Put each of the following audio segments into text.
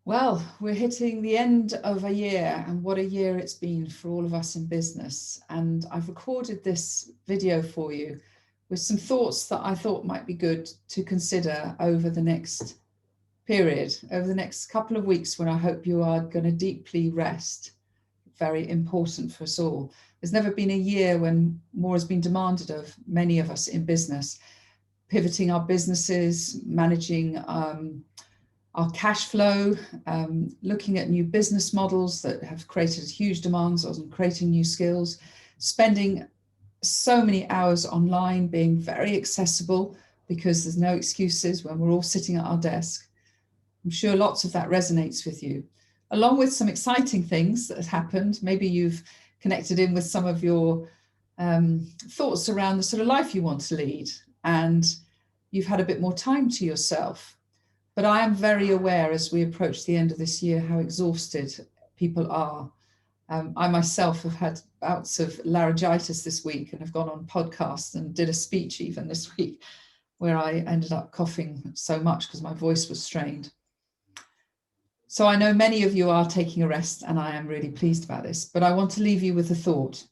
Well, we're hitting the end of a year, and what a year it's been for all of us in business. And I've recorded this video for you with some thoughts that I thought might be good to consider over the next period, over the next couple of weeks, when I hope you are going to deeply rest. Very important for us all. There's never been a year when more has been demanded of many of us in business, pivoting our businesses, managing our cash flow, looking at new business models that have created huge demands on creating new skills, spending so many hours online, being very accessible because there's no excuses when we're all sitting at our desk. I'm sure lots of that resonates with you, along with some exciting things that have happened. Maybe you've connected in with some of your thoughts around the sort of life you want to lead, and you've had a bit more time to yourself. But I am very aware as we approach the end of this year how exhausted people are. I myself have had bouts of laryngitis this week and have gone on podcasts and did a speech even this week where I ended up coughing so much because my voice was strained. So I know many of you are taking a rest, and I am really pleased about this, but I want to leave you with a thought.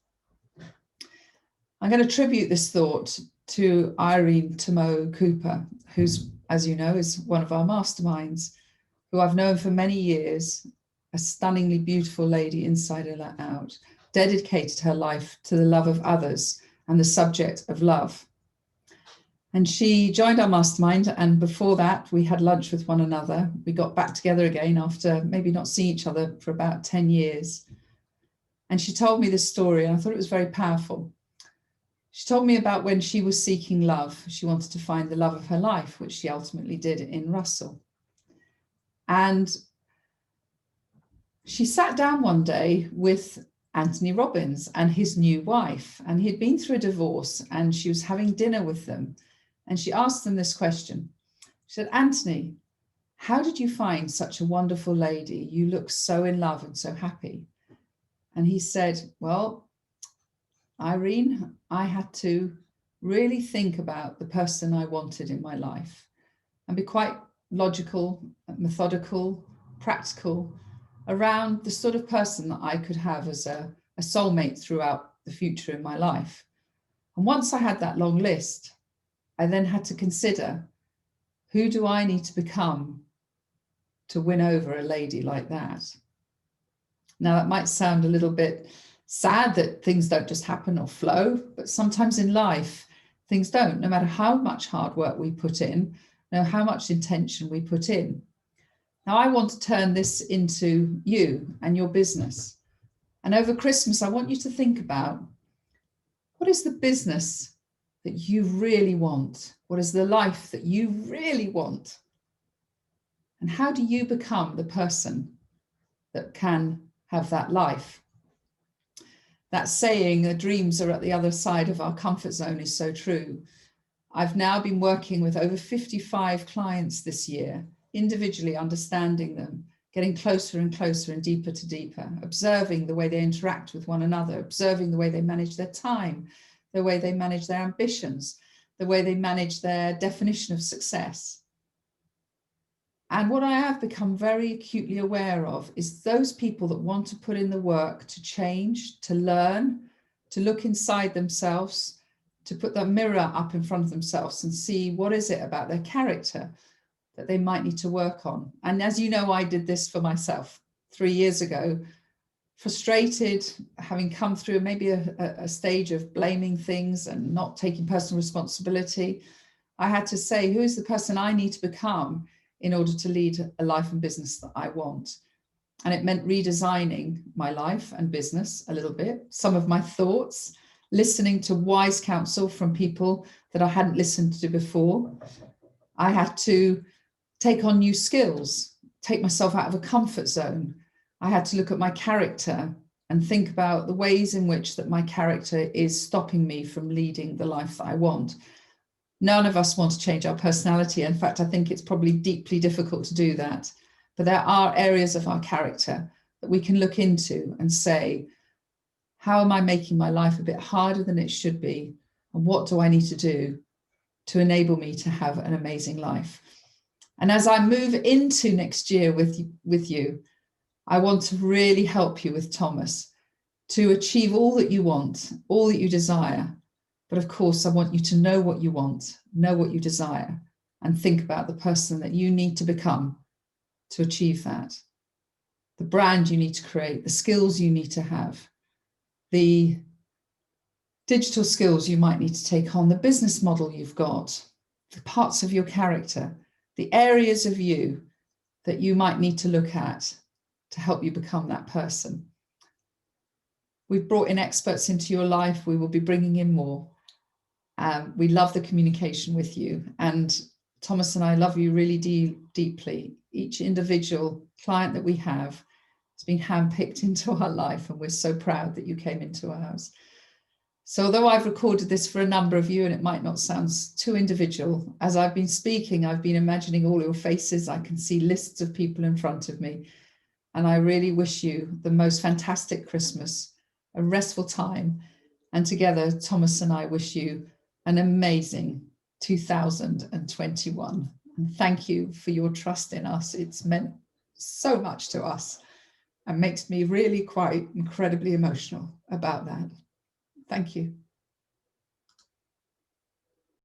I'm going to tribute this thought to Irene Tomeo Cooper, who's, as you know, is one of our masterminds, who I've known for many years, a stunningly beautiful lady inside and out, dedicated her life to the love of others and the subject of love. And she joined our mastermind, and before that we had lunch with one another. We got back together again after maybe not seeing each other for about 10 years. And she told me this story, and I thought it was very powerful. She told me about when she was seeking love. She wanted to find the love of her life, which she ultimately did in Russell. And she sat down one day with Anthony Robbins and his new wife, and he'd been through a divorce, and she was having dinner with them. And she asked them this question. She said, "Anthony, how did you find such a wonderful lady? You look so in love and so happy." And he said, "Well, Irene, I had to really think about the person I wanted in my life and be quite logical, methodical, practical around the sort of person that I could have as a soulmate throughout the future in my life. And once I had that long list, I then had to consider, who do I need to become to win over a lady like that?" Now, that might sound a little bit sad that things don't just happen or flow, but sometimes in life, things don't, no matter how much hard work we put in, no how much intention we put in. Now, I want to turn this into you and your business. And over Christmas, I want you to think about, what is the business that you really want? What is the life that you really want? And how do you become the person that can have that life? That saying, the dreams are at the other side of our comfort zone, is so true. I've now been working with over 55 clients this year, individually understanding them, getting closer and closer and deeper to deeper, observing the way they interact with one another, observing the way they manage their time, the way they manage their ambitions, the way they manage their definition of success. And what I have become very acutely aware of is those people that want to put in the work to change, to learn, to look inside themselves, to put that mirror up in front of themselves and see what is it about their character that they might need to work on. And as you know, I did this for myself 3 years ago, frustrated, having come through maybe a stage of blaming things and not taking personal responsibility. I had to say, who is the person I need to become in order to lead a life and business that I want? And it meant redesigning my life and business a little bit, some of my thoughts, listening to wise counsel from people that I hadn't listened to before. I had to take on new skills, take myself out of a comfort zone. I had to look at my character and think about the ways in which that my character is stopping me from leading the life that I want. None of us want to change our personality. In fact, I think it's probably deeply difficult to do that. But there are areas of our character that we can look into and say, how am I making my life a bit harder than it should be? And what do I need to do to enable me to have an amazing life? And as I move into next year with you, I want to really help you with Thomas to achieve all that you want, all that you desire. But of course, I want you to know what you want, know what you desire, and think about the person that you need to become to achieve that. The brand you need to create, the skills you need to have, the digital skills you might need to take on, the business model you've got, the parts of your character, the areas of you that you might need to look at to help you become that person. We've brought in experts into your life. We will be bringing in more. We love the communication with you. And Thomas and I love you really deeply. Each individual client that we have has been handpicked into our life, and we're so proud that you came into ours. So although I've recorded this for a number of you and it might not sound too individual, as I've been speaking, I've been imagining all your faces. I can see lists of people in front of me. And I really wish you the most fantastic Christmas, a restful time. And together, Thomas and I wish you an amazing 2021. And thank you for your trust in us. It's meant so much to us and makes me really quite incredibly emotional about that. Thank you.